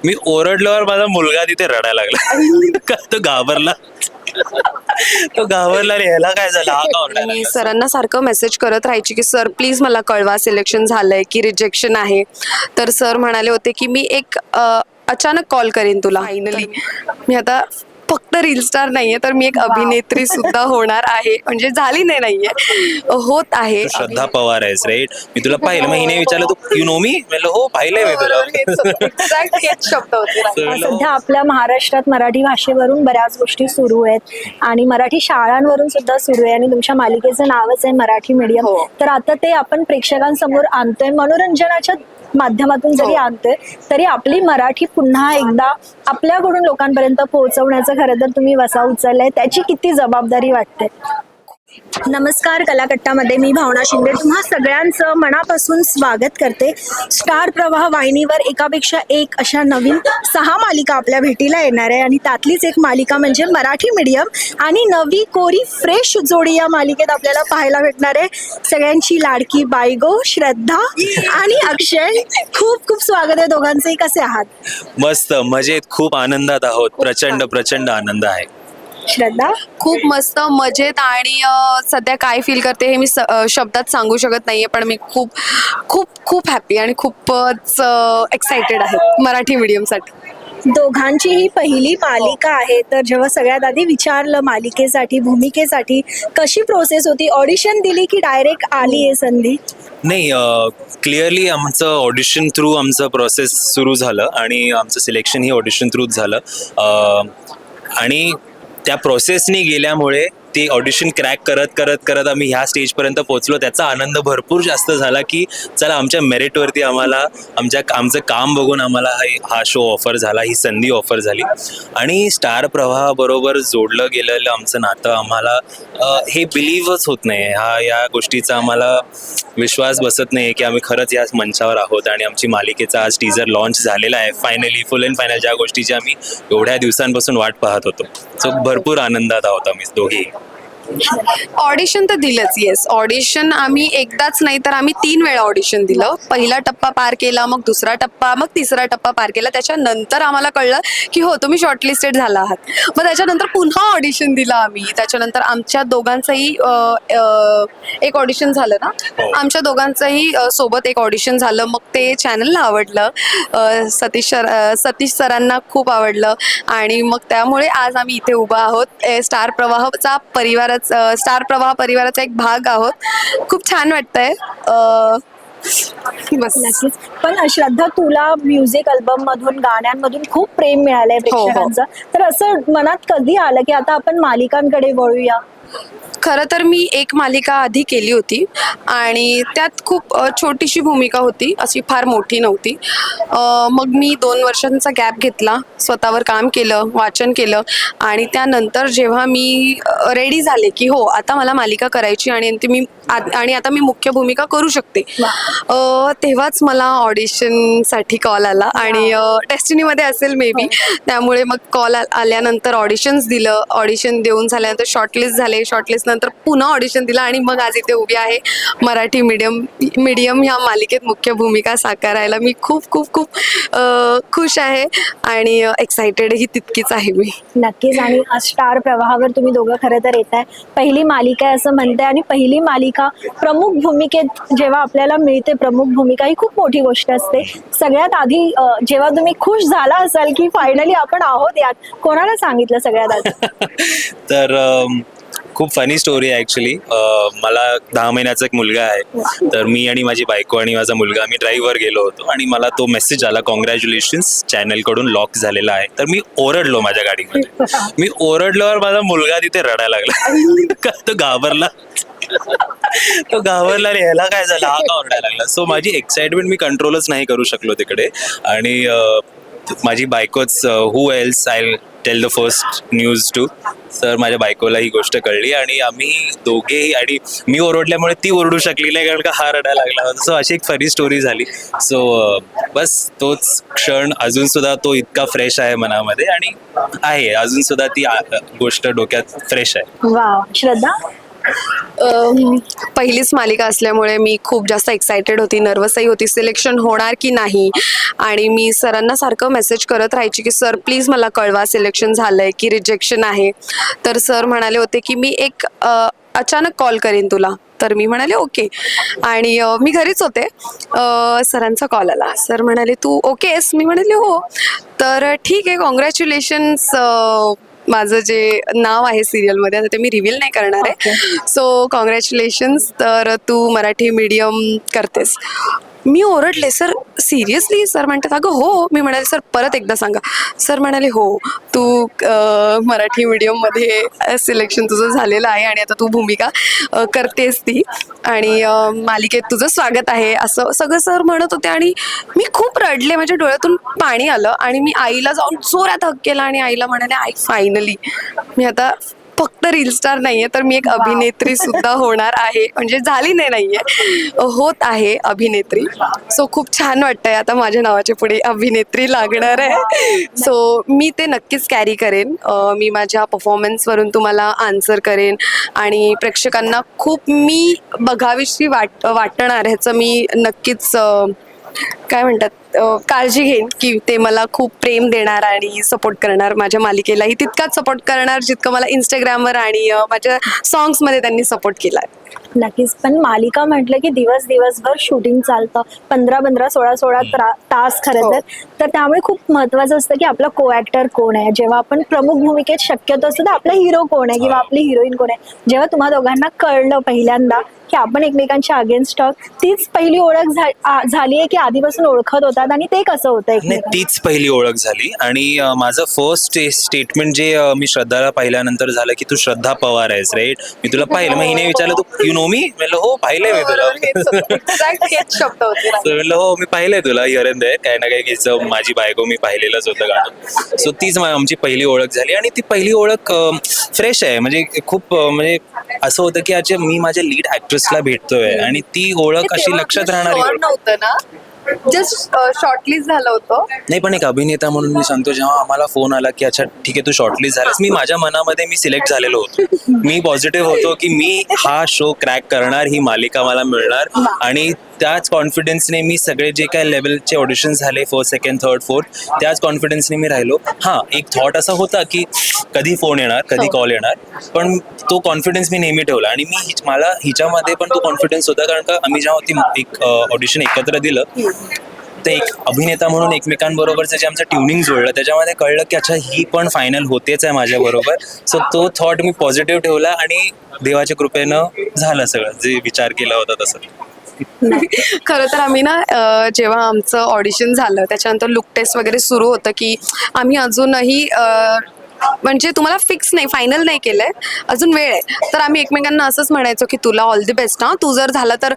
मी ओरडल्यावर माझा मुलगा तिथे रडायला लागला. का तो घाबरला. तो घाबरला रे, ह्याला काय झालं, हा का ओरडायला मी लागला? सरांना सारखं मेसेज करत राहायची की सर प्लीज मला कळवा सिलेक्शन झालंय की रिजेक्शन आहे. तर सर म्हणाले होते की मी एक अचानक कॉल करीन तुला. फायनली मी आता फक्त रील स्टार नाहीये तर मी एक अभिनेत्री सुद्धा होणार आहे. म्हणजे झाली नाहीये, होत आहे. तू श्रद्धा पवार आहेस राईट. मी तुला पाहिलं, मग हिने विचारलं तू यू नो मी, म्हणलं हो पाहिलंय मी तुला. एक्झॅक्ट हेच शब्द होते. सध्या आपल्या महाराष्ट्रात मराठी भाषेवरून बऱ्याच गोष्टी सुरू आहेत आणि मराठी शाळांवरून सुद्धा सुरू आहे आणि तुमच्या मालिकेचं नावच आहे मराठी मीडियम. हो. तर आता ते आपण प्रेक्षकांसमोर आणतोय, मनोरंजनाच्या माध्यमातून जरी आणतोय तरी आपली मराठी पुन्हा एकदा आपल्याकडून लोकांपर्यंत पोहोचवण्याचं खरं तर तुम्ही वसा उचललाय, त्याची किती जबाबदारी वाटते? नमस्कार, कलाकट्टामध्ये मी भावना शिंदे तुम्हा सगळ्यांचं मनापासून स्वागत करते. स्टार प्रवाह वाहिनीवर एकापेक्षा एक अशा नवीन 6 मालिका आपल्या भेटीला येणार आहे आणि त्यातलीच एक मालिका म्हणजे मराठी मीडियम आणि नवी कोरी फ्रेश जोडी या मालिकेत आपल्याला पाहायला भेटणार आहे. सगळ्यांची लाडकी बायगो श्रद्धा आणि अक्षय, खूप खूप स्वागत आहे दोघांचंही. कसे आहात? मस्त मजेत, खूप आनंदात आहोत. प्रचंड प्रचंड आनंद आहे. श्रद्धा? खूप मस्त मजेत आणि सध्या काय फील करते हे मी शब्दात सांगू शकत नाहीये, पण मी खूप खूप खूप हॅपी आणि खूपच एक्साइटेड आहे मराठी मीडियमसाठी. दोघांची ही पहिली मालिका आहे, तर जेव्हा सगळ्यात आधी विचारलं मालिकेसाठी भूमिकेसाठी कशी प्रोसेस होती, ऑडिशन दिली की डायरेक्ट आली आहे संधी? नाही, क्लिअरली आमचं ऑडिशन थ्रू आमचं प्रोसेस सुरू झालं आणि आमचं सिलेक्शन ही ऑडिशन थ्रूच झालं. आणि त्या प्रोसेसनी गेल्यामुळे ते ऑडिशन क्रॅक करत करत करत आम्ही ह्या स्टेजपर्यंत पोहोचलो. त्याचा आनंद भरपूर जास्त झाला की चला आमच्या मेरिटवरती आम्हाला आमचं काम बघून आम्हाला हा शो ऑफर झाला, ही संधी ऑफर झाली. आणि स्टार प्रवाहाबरोबर जोडलं गेलेलं आमचं नातं आम्हाला हे बिलीव्हच होत नाही. या गोष्टीचा आम्हाला विश्वास बसत नाही की आम्ही खरंच या मंचावर आहोत आणि आमची मालिकेचा आज टीजर लॉन्च झालेला आहे फायनली, फुल अँड फायनल, ज्या गोष्टीची आम्ही एवढ्या दिवसांपासून वाट पाहत होतो. सो भरपूर आनंदात आहोत आम्ही दोघेही. ऑडिशन तर दिलंच. येस, ऑडिशन आम्ही एकदाच नाही तर आम्ही 3 वेळा ऑडिशन दिलं. पहिला टप्पा पार केला, मग दुसरा टप्पा, मग तिसरा टप्पा पार केला. त्याच्यानंतर आम्हाला कळलं की हो तुम्ही शॉर्टलिस्टेड झाला आहात. मग त्याच्यानंतर पुन्हा ऑडिशन दिलं आम्ही. त्याच्यानंतर आमच्या दोघांचंही एक ऑडिशन झालं ना, आमच्या दोघांचंही सोबत एक ऑडिशन झालं. मग ते चॅनलला आवडलं, सतीश सरांना खूप आवडलं आणि मग त्यामुळे आज आम्ही इथे उभा आहोत. स्टार प्रवाहाचा स्टार प्रवाह परिवाराचा एक भाग आहोत. खूप छान वाटतंय. बस. नक्कीच. पण श्रद्धा, तुला म्युझिक अल्बम मधून गाण्यांमधून खूप प्रेम मिळालंय प्रेक्षकांचं, तर असं मनात कधी आलं की आता आपण मालिकांकडे वळूया? खरं तर मी एक मालिका आधी केली होती आणि त्यात खूप छोटीशी भूमिका होती, अशी फार मोठी नव्हती. मग मी 2 वर्षांचा गॅप घेतला, स्वतःवर काम केलं, वाचन केलं आणि त्यानंतर जेव्हा मी रेडी झाले की हो आता मला मालिका करायची आणि आता मी मुख्य भूमिका करू शकते, तेव्हाच मला ऑडिशनसाठी कॉल आला आणि डेस्टिनीमध्ये असेल मे बी. त्यामुळे मग कॉल आल्यानंतर ऑडिशन्स दिलं. ऑडिशन देऊन झाल्यानंतर शॉर्टलिस्ट झाले. शॉर्टलिस्ट नंतर पुन्हा ऑडिशन दिलं आणि मग आज इथे उभी आहे मराठी मीडियम ह्या मालिकेत मुख्य भूमिका साकारायला. मी खूप खूप खूप खुश आहे आणि एक्सायटेडही तितकीच आहे मी. नक्कीच. आणि स्टार प्रवाहावर तुम्ही दोघं खरं तर येत आहे, पहिली मालिका आहे असं म्हणते आणि पहिली मालिका प्रमुख भूमिकेत जेव्हा आपल्याला मिळते, प्रमुख भूमिका ही खूप मोठी गोष्ट असते. सगळ्यात आधी जेव्हा तुम्ही खुश झाला असाल की फायनली आपण आहोत यात, कोणाला सांगितलं सगळ्यात आधी? तर खूप फनी स्टोरी आहे ॲक्च्युली. मला 10 महिन्याचा एक मुलगा आहे. तर मी आणि माझी बायको आणि माझा मुलगा आम्ही ड्राईव्हवर गेलो होतो आणि मला तो मेसेज आला, कॉंग्रॅच्युलेशन्स, चॅनलकडून लॉक झालेला आहे. तर मी ओरडलो माझ्या गाडीमध्ये. मी ओरडल्यावर माझा मुलगा तिथे रडायला लागला. का तो घाबरला. तो घाबरला रे, ह्याला काय झालं, हा का ओरडायला लागला. सो माझी एक्साइटमेंट मी कंट्रोलच नाही करू शकलो तिकडे. आणि माझी बायकोच, who else I tell the first news to. तर माझ्या बायकोला ही गोष्ट कळली आणि आम्ही दोघेही, आणि मी ओरडल्यामुळे ती ओरडू शकली नाही कारण का हा रडायला लागला. सो अशी एक फनी स्टोरी झाली. सो बस तोच क्षण अजून सुद्धा तो इतका फ्रेश आहे मनामध्ये आणि आहे अजून सुद्धा ती गोष्ट डोक्यात फ्रेश आहे. वा. श्रद्धा, पहिलीच मालिका असल्यामुळे मी खूप जास्त एक्सायटेड होती, नर्वसही होती, सिलेक्शन होणार की नाही. आणि मी सरांना सारखं मेसेज करत राहायची की सर प्लीज मला कळवा सिलेक्शन झालंय की रिजेक्शन आहे. तर सर म्हणाले होते की मी एक अचानक कॉल करीन तुला. तर मी म्हणाले ओके. आणि मी घरीच होते. सरांचा कॉल आला. सर म्हणाले तू ओके आहेस? मी म्हणाले हो. तर ठीक आहे, कॉंग्रॅच्युलेशन्स. माझं जे नाव आहे सिरियलमध्ये आता ते मी रिव्हील नाही करणार आहे. So congratulations. तर तू मराठी मीडियम करतेस. मी ओरडले, सर सिरियसली? सर म्हणतात अगं हो. मी म्हणाले सर परत एकदा सांगा. सर म्हणाले हो, तू मराठी मीडियममध्ये सिलेक्शन तुझं झालेलं आहे आणि आता तू भूमिका करतेस ती आणि मालिकेत तुझं स्वागत आहे असं सगळं सर म्हणत होते. आणि मी खूप रडले, माझ्या डोळ्यातून पाणी आलं आणि मी आईला जाऊन जोरात हक केला आणि आईला म्हणाले आई फायनली मी आता फक्त रील स्टार नाहीये तर मी एक अभिनेत्री सुद्धा होणार आहे. म्हणजे झाली नाहीये, होत आहे अभिनेत्री. सो खूप छान वाटतंय आता माझ्या नावाच्या पुढे अभिनेत्री लागणार आहे. सो मी ते नक्कीच कॅरी करेन. मी माझ्या परफॉर्मन्सवरून तुम्हाला आन्सर करेन आणि प्रेक्षकांना खूप मी बघावीशी वाटणार ह्याचं मी नक्कीच काय म्हणतात काळजी घेईन की ते मला खूप प्रेम देणार आणि सपोर्ट करणार. माझ्या मालिकेलाही तितकाच सपोर्ट करणार जितकं मला इंस्टाग्रामवर आणि माझ्या सॉंग्समध्ये त्यांनी सपोर्ट केला आहे. नक्कीच. पण मालिका म्हटलं की दिवसभर शूटिंग चालतं, 15 16 तास खरं तर त्यामुळे खूप महत्वाचं असतं की आपला को ऍक्टर कोण आहे. जेव्हा आपण प्रमुख भूमिकेत शक्यतो असतो तर आपला हिरो कोण आहे किंवा आपली हिरोईन कोण आहे. जेव्हा तुम्हा दोघांना कळलं पहिल्यांदा की आपण एकमेकांच्या अगेन्स्ट आहोत, तीच पहिली ओळख झाली आहे की आधीपासून ओळखत होतात आणि ते कसं होतं नाही, एकमेकांना? तीच पहिली ओळख झाली. आणि माझं फर्स्ट स्टेटमेंट जे मी श्रद्धाला पाहिल्यानंतर झालं की तू श्रद्धा पवार आहेस राईट. मी तुला पाहिलं, मग हिने विचारलं तू यू नो मी? म्हणलं हो पाहिलंय मी तुला. शब्द होते. So म्हणलं हो मी पाहिलंय तुला हिअर अँड देअर, काही ना काही घ्यायचं माझी बायको मी पाहिलेलंच होतं गाणं. सो तीच आमची पहिली ओळख झाली आणि ती पहिली ओळख फ्रेश आहे. म्हणजे खूप म्हणजे असं होतं की आज मी माझ्या लीड ऍक्ट्रेसला भेटतोय आणि ती ओळख अशी लक्षात राहणारी ओळख. नव्हतं ना, जस्ट शॉर्टलिस्ट झालं होतं. नाही पण एक अभिनेता म्हणून मी सांगतो, जेव्हा आम्हाला फोन आला की अच्छा ठीक आहे तू शॉर्टलिस्ट झालास, मी माझ्या मनामध्ये मी सिलेक्ट झालेलो होतो. मी पॉझिटिव्ह होतो की मी हा शो क्रॅक करणार, ही मालिका मला मिळणार. आणि त्याच कॉन्फिडन्सने मी सगळे जे काय लेवलचे ऑडिशन झाले फर्स्ट सेकंड थर्ड फोर्थ, त्याच कॉन्फिडन्सने मी राहिलो. हां, एक थॉट असा होता की कधी फोन येणार कधी कॉल येणार, पण तो कॉन्फिडन्स मी नेहमी ठेवला. आणि मला हिच्यामध्ये पण तो कॉन्फिडन्स होता, कारण का आम्ही जेव्हा एक ऑडिशन एकत्र दिलं ते एक अभिनेता म्हणून एकमेकांबरोबरचं जे आमचं ट्युनिंग जुळलं त्याच्यामध्ये कळलं की अच्छा ही पण फायनल होतेच आहे माझ्याबरोबर. सो तो थॉट मी पॉझिटिव्ह ठेवला आणि देवाच्या कृपेनं झालं सगळं जे विचार केला होता तसं. खरं तर आम्ही ना जेव्हा आमचं ऑडिशन झालं त्याच्यानंतर लुक टेस्ट वगैरे सुरू होतं की आम्ही अजूनही म्हणजे तुम्हाला फिक्स नाही, फायनल नाही केलंय, अजून वेळ आहे. तर आम्ही एकमेकांना असंच म्हणायचो की तुला ऑल दी बेस्ट हा, तू जर झाला तर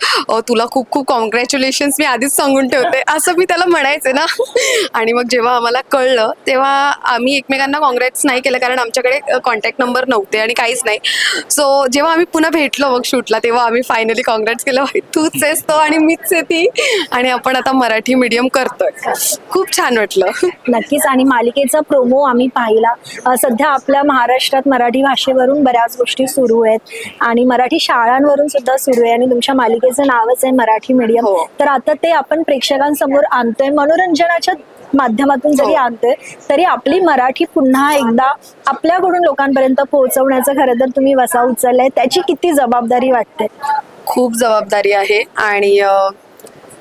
तुला खूप खूप कॉंग्रॅच्युलेशन्स मी आधीच सांगून ठेवते असं मी त्याला म्हणायचे ना. आणि मग जेव्हा आम्हाला कळलं तेव्हा आम्ही एकमेकांना कॉंग्रॅट्स नाही केलं, कारण आमच्याकडे कॉन्टॅक्ट नंबर नव्हते आणि काहीच नाही. सो जेव्हा आम्ही पुन्हा भेटलो मग शूटला तेव्हा आम्ही फायनली कॉंग्रॅट्स केलं, तूच आहेस तो आणि मीच आहे ती आणि आपण आता मराठी मीडियम करतोय. खूप छान वाटलं. नक्कीच. आणि मालिकेचा प्रोमो आम्ही पाहिला. सध्या आपल्या महाराष्ट्रात मराठी भाषेवरून बऱ्याच गोष्टी सुरू आहेत आणि मराठी शाळांवरून सुद्धा सुरू आहे आणि तुमच्या मालिकेचं नावच आहे मराठी मीडियम. तर आता ते आपण प्रेक्षकांसमोर आणतोय, मनोरंजनाच्या माध्यमातून जरी आणतोय तरी आपली मराठी पुन्हा एकदा आपल्याकडून लोकांपर्यंत पोहोचवण्याचं खरं तर तुम्ही वसा उचललाय. त्याची किती जबाबदारी वाटते? खूप जबाबदारी आहे आणि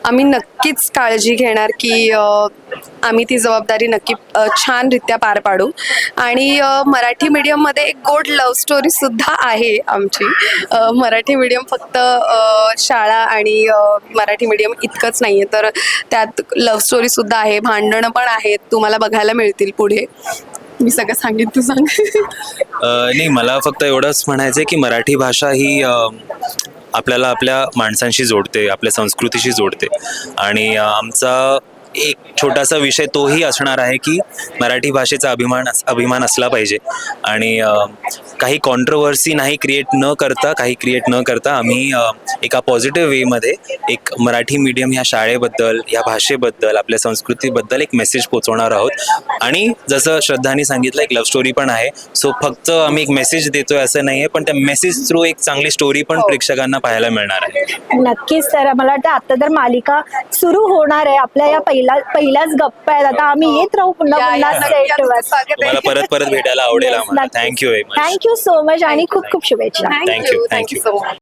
आम्ही नक्कीच काळजी घेणार की आम्ही ती जबाबदारी नक्की छानरित्या पार पाडू. आणि मराठी मीडियममध्ये एक गोड लव्ह स्टोरी सुद्धा आहे आमची. मराठी मीडियम फक्त शाळा आणि मराठी मीडियम इतकंच नाही आहे, तर त्यात लव्ह स्टोरी सुद्धा आहे, भांडणं पण आहेत, तुम्हाला बघायला मिळतील पुढे. मी सगळं सांगेन, तू सांग. नाही, मला फक्त एवढंच म्हणायचं की मराठी भाषा ही आपल्याला आपल्या माणसांशी जोडते, आपल्या संस्कृतीशी जोडते. आणि आमचा एक छोटासा विषय तोही असणार आहे की मराठी भाषेचा अभिमान असला पाहिजे. आणि काही कॉन्ट्रोवर्सी नाही क्रिएट न करता आम्ही एका पॉझिटिव्ह वेमध्ये एक मराठी मीडियम ह्या शाळेबद्दल, ह्या भाषेबद्दल, आपल्या संस्कृतीबद्दल एक मेसेज पोहोचवणार आहोत. आणि जसं श्रद्धानी सांगितलं, एक लव्ह स्टोरी पण आहे. सो फक्त आम्ही एक मेसेज देतोय असं नाहीये, पण त्या मेसेज थ्रू एक चांगली स्टोरी पण प्रेक्षकांना पाहायला मिळणार आहे. नक्कीच. तर मला वाटतं आता तर मालिका सुरू होणार आहे. आपल्या या पहिल्याच गप्पा आहेत. आता आम्ही येत राहू पुन्हा पुन्हा सेटवर. तुम्हाला परत परत भेटायला आवडेल आम्हाला. Thank you very much. Thank you so much आणि खूप खूप शुभेच्छा. Thank you. Thank you so much.